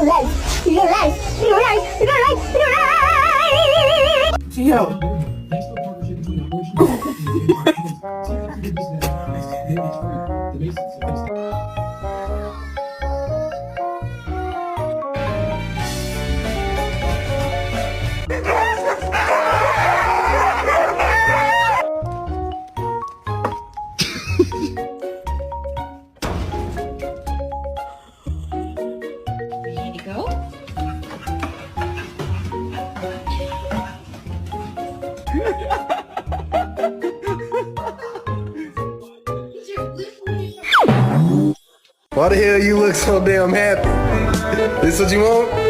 Yo. Ready to go? Why the hell you look so damn happy? This what you want?